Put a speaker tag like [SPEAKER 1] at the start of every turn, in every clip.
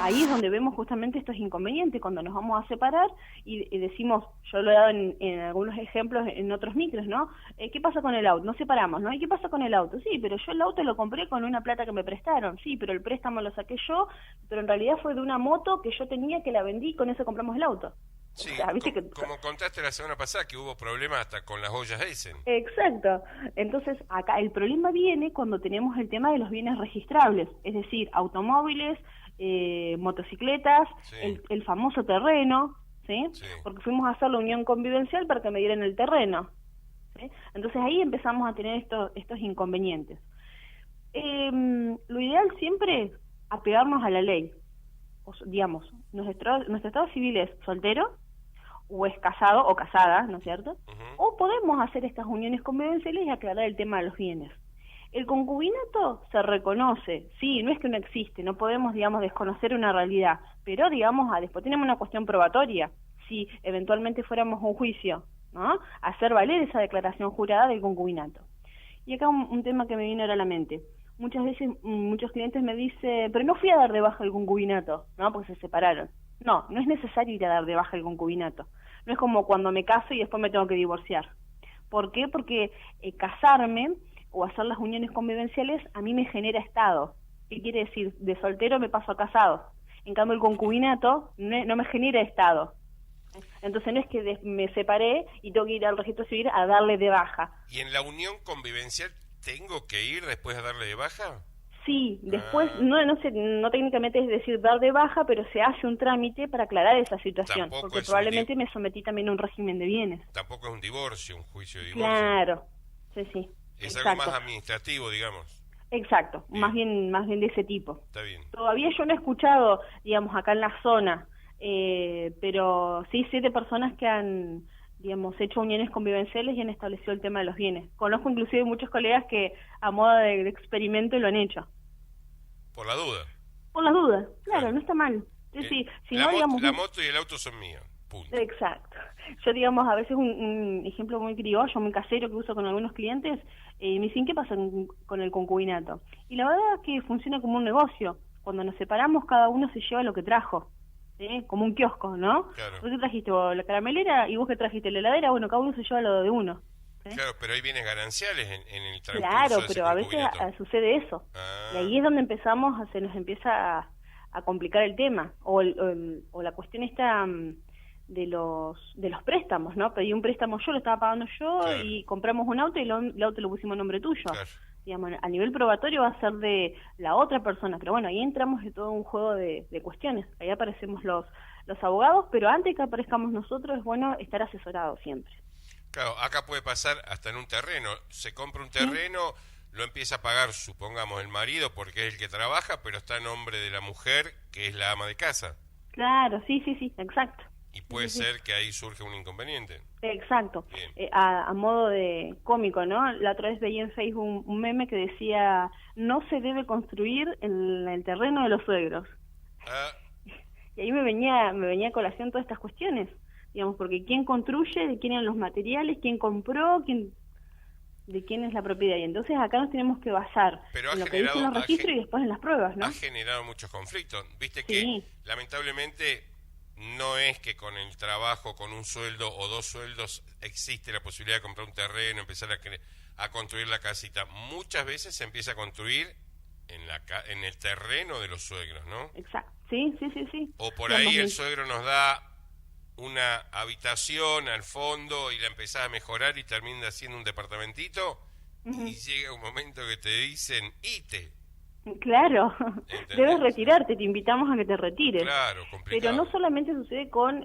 [SPEAKER 1] Ahí es donde vemos justamente estos inconvenientes, cuando nos vamos a separar y decimos, yo lo he dado en algunos ejemplos en otros micros, ¿no? ¿Qué pasa con el auto? Nos separamos, ¿no? ¿Y qué pasa con el auto? Sí, pero yo el auto lo compré con una plata que me prestaron, sí, pero el préstamo lo saqué yo, pero en realidad fue de una moto que yo tenía que la vendí y con eso compramos el auto. O
[SPEAKER 2] Sí,
[SPEAKER 1] sea, viste que...
[SPEAKER 2] como contaste la semana pasada que hubo problemas hasta con las ollas Eisen.
[SPEAKER 1] Exacto. Entonces, acá el problema viene cuando tenemos el tema de los bienes registrables, es decir, automóviles, motocicletas,
[SPEAKER 2] Sí,
[SPEAKER 1] el famoso terreno, ¿sí?
[SPEAKER 2] sí.
[SPEAKER 1] Porque fuimos a hacer la unión convivencial para que me dieran el terreno, ¿sí? Entonces ahí empezamos a tener estos inconvenientes. Lo ideal siempre es apegarnos a la ley. Digamos, nuestro estado civil es soltero, o es casado o casada, ¿no es cierto?
[SPEAKER 2] Ujú.
[SPEAKER 1] O podemos hacer estas uniones convivenciales y aclarar el tema de los bienes. El concubinato se reconoce, sí, no es que no existe, no podemos, digamos, desconocer una realidad, pero, digamos, después tenemos una cuestión probatoria, si eventualmente fuéramos a un juicio, ¿no? Hacer valer esa declaración jurada del concubinato. Y acá un tema que me viene ahora a la mente. Muchas veces, muchos clientes me dicen, pero no fui a dar de baja el concubinato, ¿no? Porque se separaron. No, no es necesario ir a dar de baja el concubinato. No es como cuando me caso y después me tengo que divorciar. ¿Por qué? Porque casarme o hacer las uniones convivenciales a mí me genera estado. ¿Qué quiere decir? De soltero me paso a casado. En cambio el concubinato no me genera estado. Entonces no es que me separé y tengo que ir al registro civil a darle de baja.
[SPEAKER 2] ¿Y en la unión convivencial tengo que ir después a darle de baja?
[SPEAKER 1] Sí, después,
[SPEAKER 2] Ah,
[SPEAKER 1] no técnicamente es decir dar de baja, pero se hace un trámite para aclarar esa situación,
[SPEAKER 2] tampoco
[SPEAKER 1] porque
[SPEAKER 2] es un
[SPEAKER 1] probablemente me sometí también a un régimen de bienes.
[SPEAKER 2] tampoco es un divorcio, un juicio de divorcio.
[SPEAKER 1] Claro, sí, sí,
[SPEAKER 2] Es algo más
[SPEAKER 1] exacto,
[SPEAKER 2] administrativo, digamos.
[SPEAKER 1] exacto,
[SPEAKER 2] Bien,
[SPEAKER 1] más bien de ese tipo.
[SPEAKER 2] está bien.
[SPEAKER 1] Todavía yo no he escuchado, digamos, acá en la zona, pero sí sé de personas que han, digamos, hecho uniones convivenciales y han establecido el tema de los bienes. Conozco inclusive muchos colegas que a modo de experimento lo han hecho.
[SPEAKER 2] Por la duda.
[SPEAKER 1] Por las dudas, claro,
[SPEAKER 2] Claro.
[SPEAKER 1] no está mal. Es decir, si
[SPEAKER 2] La,
[SPEAKER 1] no, digamos,
[SPEAKER 2] la moto y el auto son míos. Punto.
[SPEAKER 1] exacto. Yo, digamos, a veces un ejemplo muy criollo, muy casero que uso con algunos clientes, me dicen, ¿qué pasa con el concubinato? Y la verdad es que funciona como un negocio. Cuando nos separamos, cada uno se lleva lo que trajo, ¿sí? Como un kiosco, ¿no?
[SPEAKER 2] Claro.
[SPEAKER 1] ¿Vos qué trajiste? Vos, la caramelera, y vos que trajiste la heladera, bueno, cada uno se lleva lo de uno, ¿sí?
[SPEAKER 2] Claro, pero hay bienes gananciales en el
[SPEAKER 1] Claro,
[SPEAKER 2] transcurso de ese
[SPEAKER 1] pero a veces
[SPEAKER 2] concubinato.
[SPEAKER 1] sucede eso. Y
[SPEAKER 2] Ah,
[SPEAKER 1] ahí es donde se nos empieza a complicar el tema. O la cuestión esta de los préstamos, ¿no? Pedí un préstamo yo, lo estaba pagando yo
[SPEAKER 2] claro,
[SPEAKER 1] y compramos un auto y el auto lo pusimos a nombre tuyo.
[SPEAKER 2] claro.
[SPEAKER 1] Digamos, a nivel probatorio va a ser de la otra persona, pero bueno, ahí entramos en todo un juego de cuestiones. Ahí aparecemos los abogados, pero antes que aparezcamos nosotros es bueno estar asesorados siempre.
[SPEAKER 2] Claro, acá puede pasar hasta en un terreno. Se compra un
[SPEAKER 1] ¿Sí?
[SPEAKER 2] terreno, lo empieza a pagar, supongamos, el marido porque es el que trabaja, pero está a nombre de la mujer, que es la ama de casa.
[SPEAKER 1] Claro, sí, sí, sí, exacto.
[SPEAKER 2] Y
[SPEAKER 1] Sí,
[SPEAKER 2] puede
[SPEAKER 1] sí, sí.
[SPEAKER 2] ser que ahí surja un inconveniente.
[SPEAKER 1] Exacto,
[SPEAKER 2] Bien.
[SPEAKER 1] a modo de cómico, ¿no? La otra vez veía en Facebook un meme que decía, no se debe construir en el terreno de los suegros.
[SPEAKER 2] Ah,
[SPEAKER 1] Y ahí me venía a colación todas estas cuestiones, digamos, porque quién construye, de quién eran los materiales, quién compró, de quién es la propiedad. Y entonces acá nos tenemos que basar
[SPEAKER 2] pero
[SPEAKER 1] en lo que dicen los registros y después en las pruebas,
[SPEAKER 2] ha
[SPEAKER 1] ¿no?
[SPEAKER 2] generado muchos conflictos. Viste que
[SPEAKER 1] Sí,
[SPEAKER 2] lamentablemente no es que con el trabajo, con un sueldo o dos sueldos existe la posibilidad de comprar un terreno, empezar a construir la casita. Muchas veces se empieza a construir en el terreno de los suegros, ¿no?
[SPEAKER 1] exacto, sí, sí, sí, sí.
[SPEAKER 2] O por
[SPEAKER 1] Digamos,
[SPEAKER 2] ahí el suegro nos da una habitación al fondo y la empezás a mejorar y termina siendo un departamentito y
[SPEAKER 1] ujú.
[SPEAKER 2] llega un momento que te dicen ite,
[SPEAKER 1] Claro, debes
[SPEAKER 2] ¿entendés?
[SPEAKER 1] retirarte, te invitamos a que te retires.
[SPEAKER 2] Claro,
[SPEAKER 1] Pero no
[SPEAKER 2] complicado.
[SPEAKER 1] solamente sucede con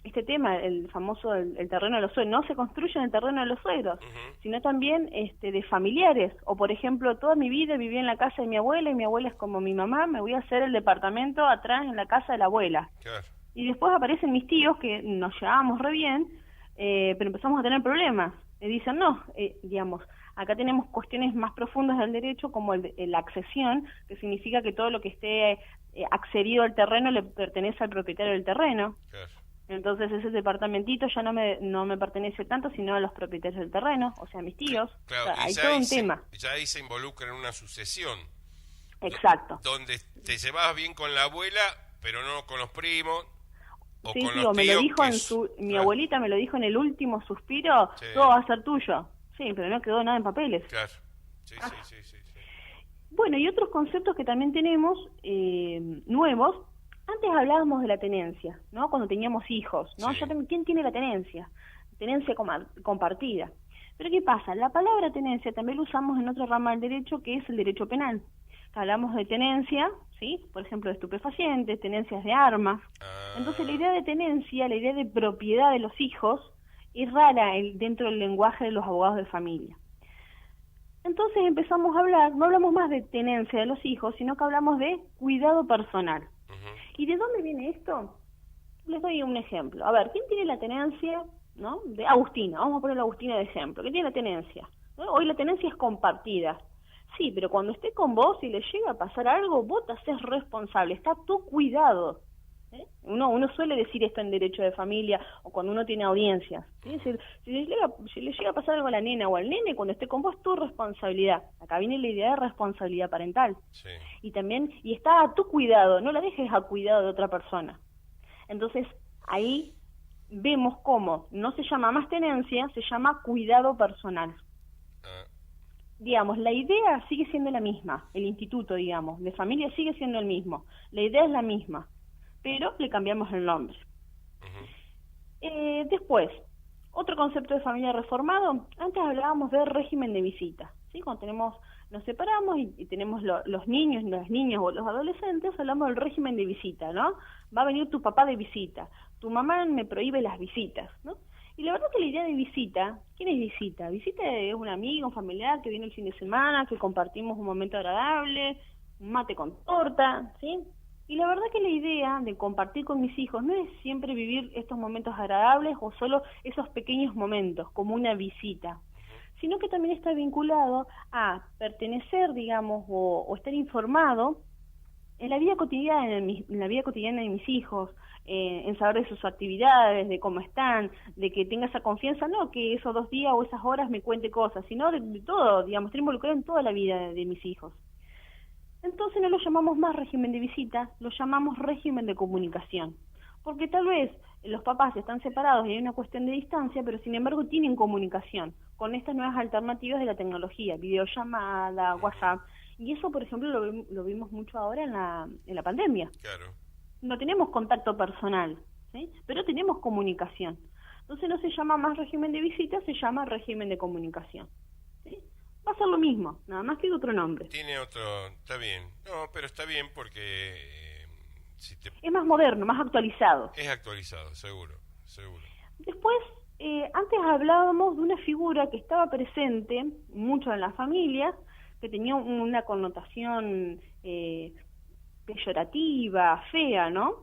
[SPEAKER 1] este tema, el famoso el terreno de los suegros, no se construye en el terreno de los suegros,
[SPEAKER 2] Ujú,
[SPEAKER 1] sino también de familiares. O por ejemplo, toda mi vida viví en la casa de mi abuela y mi abuela es como mi mamá, me voy a hacer el departamento atrás en la casa de la abuela.
[SPEAKER 2] claro.
[SPEAKER 1] Y después aparecen mis tíos que nos llevábamos re bien, pero empezamos a tener problemas. Y dicen, no, digamos, acá tenemos cuestiones más profundas del derecho como la accesión, que significa que todo lo que esté accedido al terreno le pertenece al propietario del terreno.
[SPEAKER 2] Claro.
[SPEAKER 1] Entonces ese departamentito ya no me pertenece tanto, sino a los propietarios del terreno, o sea, a mis tíos. O
[SPEAKER 2] Claro,
[SPEAKER 1] sea,
[SPEAKER 2] y
[SPEAKER 1] hay todo un tema.
[SPEAKER 2] ya ahí se involucra en una sucesión.
[SPEAKER 1] Exacto.
[SPEAKER 2] Donde te llevabas bien con la abuela, pero no con los primos, o
[SPEAKER 1] Sí,
[SPEAKER 2] con
[SPEAKER 1] sí,
[SPEAKER 2] los
[SPEAKER 1] o me lo
[SPEAKER 2] tíos.
[SPEAKER 1] dijo mi abuelita me lo dijo en el último suspiro,
[SPEAKER 2] Sí.
[SPEAKER 1] todo va a ser tuyo. Sí, pero no quedó nada en papeles.
[SPEAKER 2] Claro. Sí, sí, sí, sí, sí.
[SPEAKER 1] Bueno, y otros conceptos que también tenemos nuevos. Antes hablábamos de la tenencia, ¿no? Cuando teníamos hijos, ¿no?
[SPEAKER 2] Sí.
[SPEAKER 1] ¿Quién tiene la tenencia? Tenencia compartida. Pero ¿qué pasa? La palabra tenencia también lo usamos en otra rama del derecho, que es el derecho penal. Hablamos de tenencia, ¿sí? Por ejemplo, de estupefacientes, tenencias de armas. Entonces, la idea de tenencia, la idea de propiedad de los hijos, es rara dentro del lenguaje de los abogados de familia. Entonces empezamos a hablar, no hablamos más de tenencia de los hijos, sino que hablamos de cuidado personal. ¿Y de dónde viene esto? Les doy un ejemplo. A ver, ¿quién tiene la tenencia, no? De Agustina, vamos a poner a Agustina de ejemplo. ¿Quién tiene la tenencia? ¿No? Hoy la tenencia es compartida. Sí, pero cuando esté con vos y le llega a pasar algo, vos te haces responsable, está a tu cuidado. Uno suele decir esto en derecho de familia o cuando uno tiene audiencias. ¿Sí? Si le llega a pasar algo a la nena o al nene, cuando esté con vos, es tu responsabilidad. Acá viene la idea de responsabilidad parental.
[SPEAKER 2] Sí.
[SPEAKER 1] Y también, y está a tu cuidado, no la dejes a cuidado de otra persona. Entonces, ahí vemos cómo no se llama más tenencia, se llama cuidado personal. Digamos, la idea sigue siendo la misma, el instituto, digamos, de familia sigue siendo el mismo, la idea es la misma, pero le cambiamos el nombre. Después, otro concepto de familia reformado, antes hablábamos de régimen de visita, ¿sí? Cuando nos separamos y tenemos los niños, las niñas o los adolescentes, hablamos del régimen de visita, ¿no? Va a venir tu papá de visita, tu mamá me prohíbe las visitas, ¿no? Y la verdad que la idea de visita, ¿quién es visita? Visita es un amigo, un familiar que viene el fin de semana, que compartimos un momento agradable, un mate con torta, ¿sí? Y la verdad que la idea de compartir con mis hijos no es siempre vivir estos momentos agradables o solo esos pequeños momentos, como una visita, sino que también está vinculado a pertenecer, digamos, o estar informado en la vida cotidiana, en la vida cotidiana de mis hijos, en saber de sus actividades, de cómo están, de que tenga esa confianza, no que esos 2 días o esas horas me cuente cosas, sino de todo, digamos, estar involucrado en toda la vida de mis hijos. Entonces no lo llamamos más régimen de visita, lo llamamos régimen de comunicación, porque tal vez los papás están separados y hay una cuestión de distancia, pero sin embargo tienen comunicación con estas nuevas alternativas de la tecnología, videollamada, WhatsApp, y eso, por ejemplo, lo vimos mucho ahora en la pandemia.
[SPEAKER 2] Claro.
[SPEAKER 1] No tenemos contacto personal, ¿sí? Pero tenemos comunicación. Entonces no se llama más régimen de visita, se llama régimen de comunicación. ¿Sí? Va a ser lo mismo, nada más que de otro nombre.
[SPEAKER 2] Tiene otro, está bien. No, pero está bien porque
[SPEAKER 1] es más moderno, más actualizado.
[SPEAKER 2] Es actualizado, seguro, seguro.
[SPEAKER 1] Después, antes hablábamos de una figura que estaba presente mucho en las familias, que tenía una connotación peyorativa, fea, ¿no?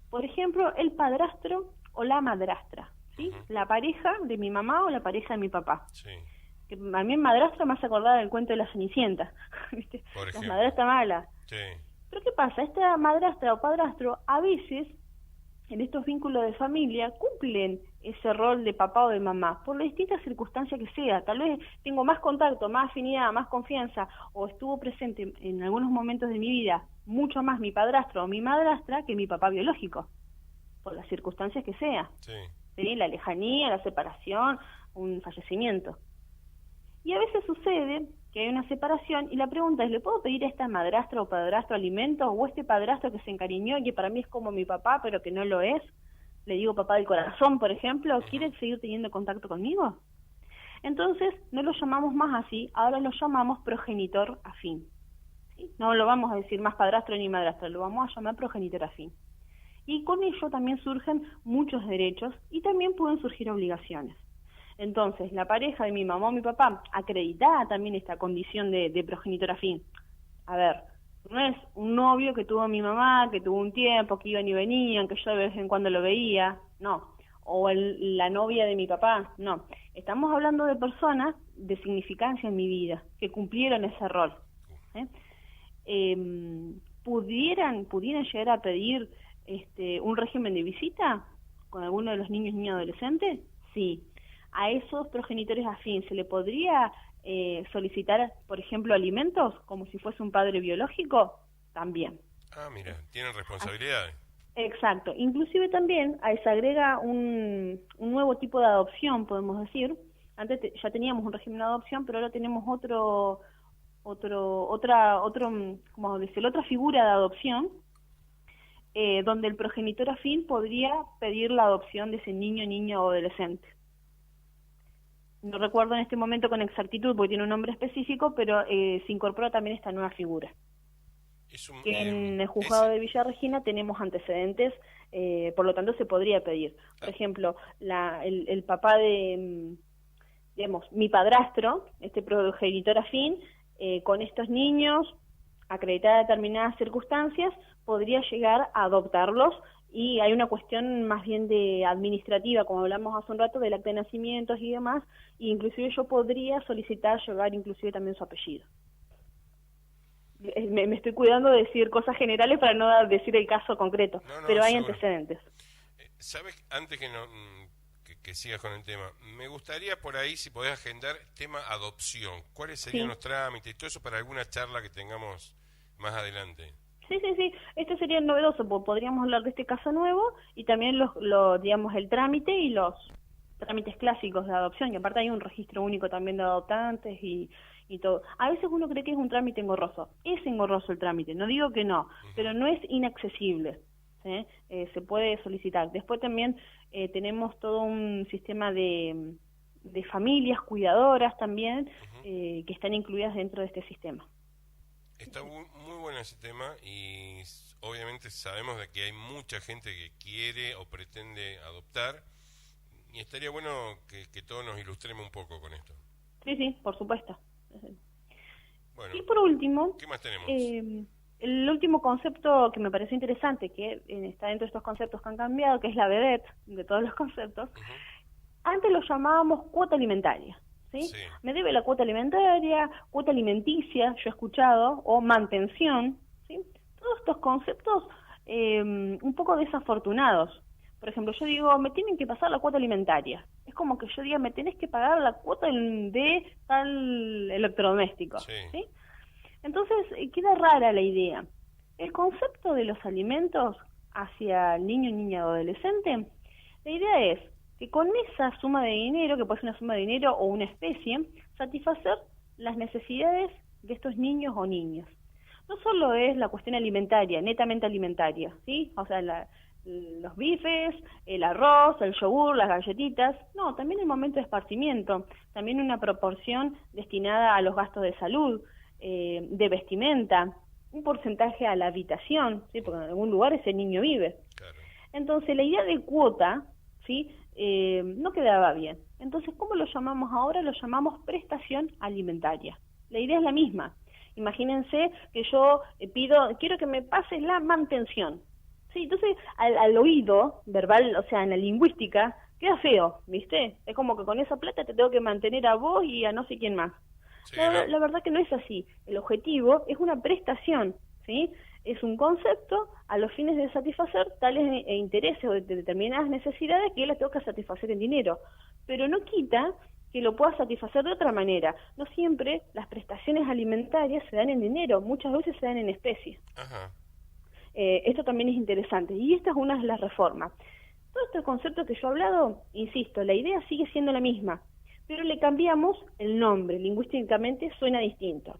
[SPEAKER 1] Por ejemplo, el padrastro o la madrastra, ¿sí? La pareja de mi mamá o la pareja de mi papá.
[SPEAKER 2] Sí.
[SPEAKER 1] Que a mí madrastra me hace acordar del cuento de la Cenicienta, ¿viste? La madrastra mala.
[SPEAKER 2] Sí.
[SPEAKER 1] Pero ¿qué pasa? Esta madrastra o padrastro a veces en estos vínculos de familia cumplen ese rol de papá o de mamá, por las distintas circunstancias que sea. Tal vez tengo más contacto, más afinidad, más confianza, o estuvo presente en algunos momentos de mi vida mucho más mi padrastro o mi madrastra que mi papá biológico, por las circunstancias que sea.
[SPEAKER 2] Sí.
[SPEAKER 1] ¿Sí? La lejanía, la separación, un fallecimiento. Y a veces sucede que hay una separación y la pregunta es, ¿le puedo pedir a esta madrastra o padrastro alimentos o este padrastro que se encariñó y que para mí es como mi papá pero que no lo es? Le digo papá del corazón, por ejemplo, ¿quiere seguir teniendo contacto conmigo? Entonces no lo llamamos más así, ahora lo llamamos progenitor afín. ¿Sí? No lo vamos a decir más padrastro ni madrastra, lo vamos a llamar progenitor afín. Y con ello también surgen muchos derechos y también pueden surgir obligaciones. Entonces, la pareja de mi mamá o mi papá acredita también esta condición de progenitor afín. A ver, no es un novio que tuvo mi mamá, que tuvo un tiempo, que iban y venían, que yo de vez en cuando lo veía, no. O la novia de mi papá, no. Estamos hablando de personas de significancia en mi vida, que cumplieron ese rol. ¿Pudieran llegar a pedir un régimen de visita con alguno de los niños y niñas adolescentes? Sí. A esos progenitores afín se le podría solicitar, por ejemplo, alimentos como si fuese un padre biológico, también.
[SPEAKER 2] Ah, mira, tienen responsabilidades.
[SPEAKER 1] Exacto. Inclusive también se agrega un nuevo tipo de adopción, podemos decir. Antes ya teníamos un régimen de adopción, pero ahora tenemos como decir, otra figura de adopción, donde el progenitor afín podría pedir la adopción de ese niño, niña o adolescente. No recuerdo en este momento con exactitud porque tiene un nombre específico, pero se incorpora también esta nueva figura. En el juzgado de Villa Regina tenemos antecedentes, por lo tanto se podría pedir. Por ejemplo, el papá de, digamos, mi padrastro, este progenitor afín, con estos niños, acreditadas determinadas circunstancias, podría llegar a adoptarlos, y hay una cuestión más bien de administrativa, como hablamos hace un rato, del acta de nacimientos y demás, e inclusive yo podría solicitar llevar inclusive también su apellido. Me estoy cuidando de decir cosas generales para no decir el caso concreto, pero hay antecedentes.
[SPEAKER 2] ¿Sabes? Antes que sigas con el tema, me gustaría por ahí, si podés agendar, tema adopción. ¿Cuáles serían los trámites y todo eso para alguna charla que tengamos más adelante?
[SPEAKER 1] Sí. Esto sería novedoso, porque podríamos hablar de este caso nuevo y también digamos, el trámite y los trámites clásicos de adopción, y aparte hay un registro único también de adoptantes y todo. A veces uno cree que es un trámite engorroso. Es engorroso el trámite, no digo que no, pero no es inaccesible. ¿Sí? Se puede solicitar. Después también tenemos todo un sistema de familias cuidadoras también, que están incluidas dentro de este sistema.
[SPEAKER 2] Está muy bueno ese tema, y obviamente sabemos de que hay mucha gente que quiere o pretende adoptar, y estaría bueno que todos nos ilustremos un poco con esto.
[SPEAKER 1] Sí, por supuesto.
[SPEAKER 2] Bueno,
[SPEAKER 1] y por último,
[SPEAKER 2] ¿qué más tenemos?
[SPEAKER 1] El último concepto que me pareció interesante, que está dentro de estos conceptos que han cambiado, que es la vedette de todos los conceptos. Antes lo llamábamos cuota alimentaria. ¿Sí? Me debe la cuota alimentaria, cuota alimenticia, yo he escuchado, o mantención, ¿sí? Todos estos conceptos un poco desafortunados. Por ejemplo, yo digo, me tienen que pasar la cuota alimentaria. Es como que yo diga, me tenés que pagar la cuota de tal electrodoméstico. ¿Sí? Entonces, queda rara la idea. El concepto de los alimentos hacia el niño, niña o adolescente, la idea es que con esa suma de dinero, que puede ser una suma de dinero o una especie, satisfacer las necesidades de estos niños o niñas. No solo es la cuestión alimentaria, netamente alimentaria, ¿sí? O sea, los bifes, el arroz, el yogur, las galletitas, no, también el momento de esparcimiento, también una proporción destinada a los gastos de salud, de vestimenta, un porcentaje a la habitación, ¿sí? Porque en algún lugar ese niño vive. Claro. Entonces, la idea de cuota, ¿sí? No quedaba bien. Entonces, ¿cómo lo llamamos ahora? Lo llamamos prestación alimentaria. La idea es la misma. Imagínense que yo quiero que me pases la mantención. Sí, entonces al oído verbal, o sea, en la lingüística, queda feo, ¿viste? Es como que con esa plata te tengo que mantener a vos y a no sé quién más. Sí, la verdad que no es así. El objetivo es una prestación, ¿sí? Es un concepto a los fines de satisfacer tales intereses o de determinadas necesidades que las tengo que satisfacer en dinero. Pero no quita que lo pueda satisfacer de otra manera. No siempre las prestaciones alimentarias se dan en dinero, muchas veces se dan en especie. Esto también es interesante, y esta es una de las reformas. Todo este concepto que yo he hablado, insisto, la idea sigue siendo la misma, pero le cambiamos el nombre, lingüísticamente suena distinto.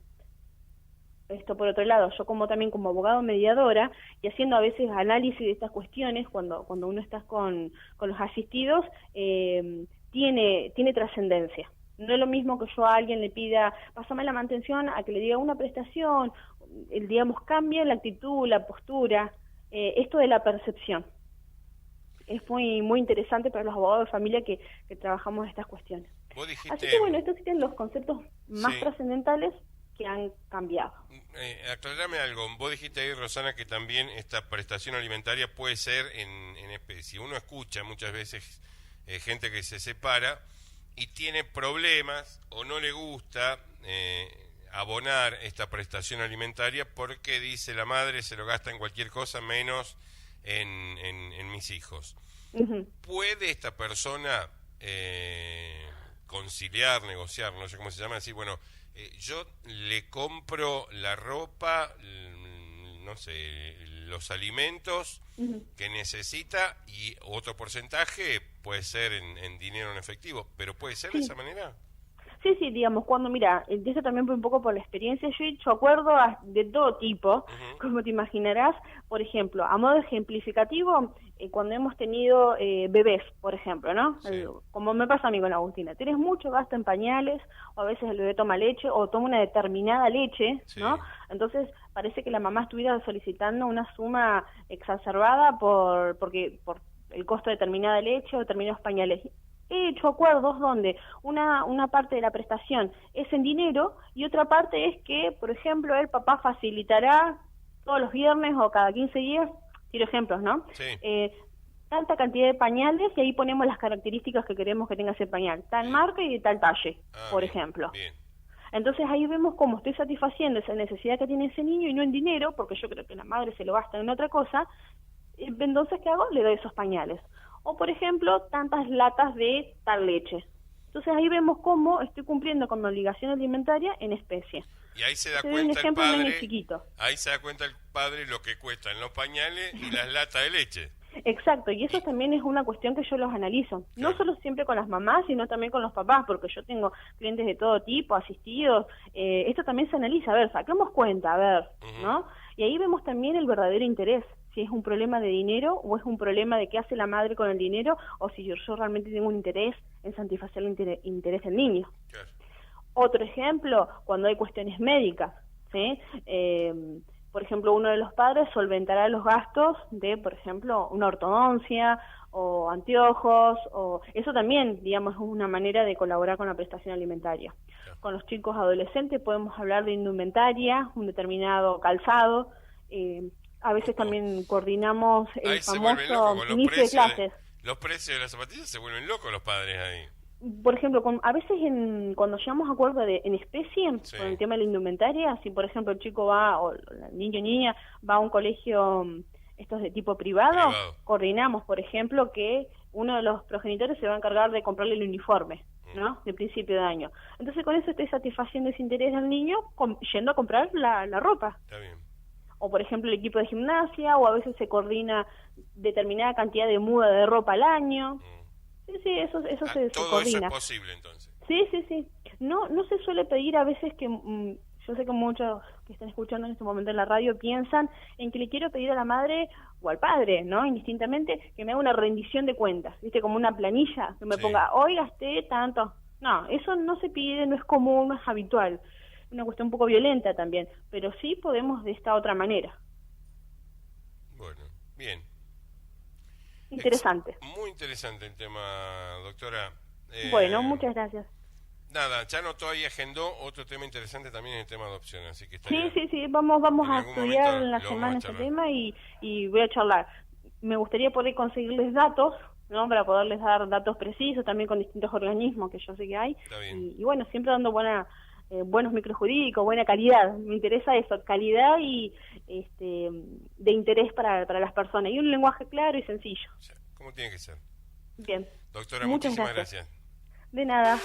[SPEAKER 1] Esto por otro lado, yo también como abogado mediadora y haciendo a veces análisis de estas cuestiones, cuando uno está con los asistidos, tiene trascendencia. No es lo mismo que yo a alguien le pida, pásame la mantención, a que le diga una prestación, digamos, cambia la actitud, la postura, esto de la percepción. Es muy interesante para los abogados de familia que trabajamos estas cuestiones. Así que bueno, estos serían los conceptos más trascendentales que han cambiado.
[SPEAKER 2] Aclarame algo, vos dijiste ahí, Rosana, que también esta prestación alimentaria puede ser en especie. Uno escucha muchas veces gente que se separa y tiene problemas o no le gusta abonar esta prestación alimentaria porque dice la madre se lo gasta en cualquier cosa menos en mis hijos. ¿Puede esta persona conciliar, negociar, no sé cómo se llama, decir, bueno, yo le compro la ropa, no sé, los alimentos que necesita y otro porcentaje puede ser en dinero en efectivo, pero puede ser de esa manera.
[SPEAKER 1] Sí, sí, digamos, cuando, mira, eso también fue un poco por la experiencia, yo he hecho acuerdos de todo tipo, como te imaginarás, por ejemplo, a modo ejemplificativo, cuando hemos tenido bebés, por ejemplo, ¿no?
[SPEAKER 2] Sí.
[SPEAKER 1] Como me pasa a mí con Agustina, tienes mucho gasto en pañales, o a veces el bebé toma leche, o toma una determinada leche, ¿no? Entonces, parece que la mamá estuviera solicitando una suma exacerbada por el costo de determinada leche o determinados pañales. He hecho acuerdos donde una parte de la prestación es en dinero y otra parte es que, por ejemplo, el papá facilitará todos los viernes o cada 15 días, tiro ejemplos, ¿no?
[SPEAKER 2] Sí.
[SPEAKER 1] Tanta cantidad de pañales y ahí ponemos las características que queremos que tenga ese pañal, tal marca y de tal talle, por ejemplo.
[SPEAKER 2] Bien.
[SPEAKER 1] Entonces ahí vemos cómo estoy satisfaciendo esa necesidad que tiene ese niño y no en dinero, porque yo creo que la madre se lo gasta en otra cosa. Entonces, ¿qué hago? Le doy esos pañales. O, por ejemplo, tantas latas de tal leche. Entonces ahí vemos cómo estoy cumpliendo con mi obligación alimentaria en especie.
[SPEAKER 2] Y ahí se da
[SPEAKER 1] doy un
[SPEAKER 2] cuenta el
[SPEAKER 1] ejemplo
[SPEAKER 2] padre,
[SPEAKER 1] muy chiquito.
[SPEAKER 2] ahí se da cuenta el padre lo que cuestan los pañales y las latas de leche.
[SPEAKER 1] Exacto, y eso también es una cuestión que yo los analizo, no solo siempre con las mamás, sino también con los papás, porque yo tengo clientes de todo tipo, asistidos, esto también se analiza, a ver, saquemos cuenta, a ver, ¿no? Y ahí vemos también el verdadero interés, si es un problema de dinero o es un problema de qué hace la madre con el dinero, o si yo realmente tengo un interés en satisfacer el interés del niño.
[SPEAKER 2] Claro.
[SPEAKER 1] Otro ejemplo, cuando hay cuestiones médicas, ¿sí? Por ejemplo, uno de los padres solventará los gastos de, por ejemplo, una ortodoncia o anteojos, o eso también, digamos, es una manera de colaborar con la prestación alimentaria. Con los chicos adolescentes podemos hablar de indumentaria, un determinado calzado, a veces también coordinamos el famoso inicio de clases.
[SPEAKER 2] Los precios de las zapatillas se vuelven locos los padres ahí.
[SPEAKER 1] Por ejemplo, a veces cuando llegamos a acuerdo en especie, con el tema de la indumentaria, si por ejemplo el chico va, o el niño o niña, va a un colegio, estos de tipo privado, coordinamos, por ejemplo, que uno de los progenitores se va a encargar de comprarle el uniforme, ¿no? De principio de año. Entonces con eso estoy satisfaciendo ese interés del niño yendo a comprar la ropa.
[SPEAKER 2] Está bien.
[SPEAKER 1] O por ejemplo el equipo de gimnasia, o a veces se coordina determinada cantidad de muda de ropa al año. Sí, eso se coordina.
[SPEAKER 2] Todo eso es posible, entonces.
[SPEAKER 1] Sí. No se suele pedir a veces que, yo sé que muchos que están escuchando en este momento en la radio piensan en que le quiero pedir a la madre o al padre, ¿no? Indistintamente, que me haga una rendición de cuentas, ¿viste? Como una planilla, que me ponga, hoy gasté tanto. No, eso no se pide, no es común, no es habitual. Es una cuestión un poco violenta también, pero sí podemos de esta otra manera.
[SPEAKER 2] Bueno, bien.
[SPEAKER 1] Interesante.
[SPEAKER 2] Muy interesante el tema, doctora.
[SPEAKER 1] Bueno, muchas gracias.
[SPEAKER 2] Nada, ya notó ahí, agendó otro tema interesante también, el tema de adopción, así que
[SPEAKER 1] sí, vamos a estudiar en la semana este tema y voy a charlar. Me gustaría poder conseguirles datos, ¿no? Para poderles dar datos precisos, también con distintos organismos que yo sé que hay. Y bueno, siempre dando buenos microjurídicos, buena calidad. Me interesa eso, calidad y de interés para las personas. Y un lenguaje claro y sencillo.
[SPEAKER 2] ¿Cómo tiene que ser?
[SPEAKER 1] Bien.
[SPEAKER 2] Doctora, muchísimas gracias.
[SPEAKER 1] De nada.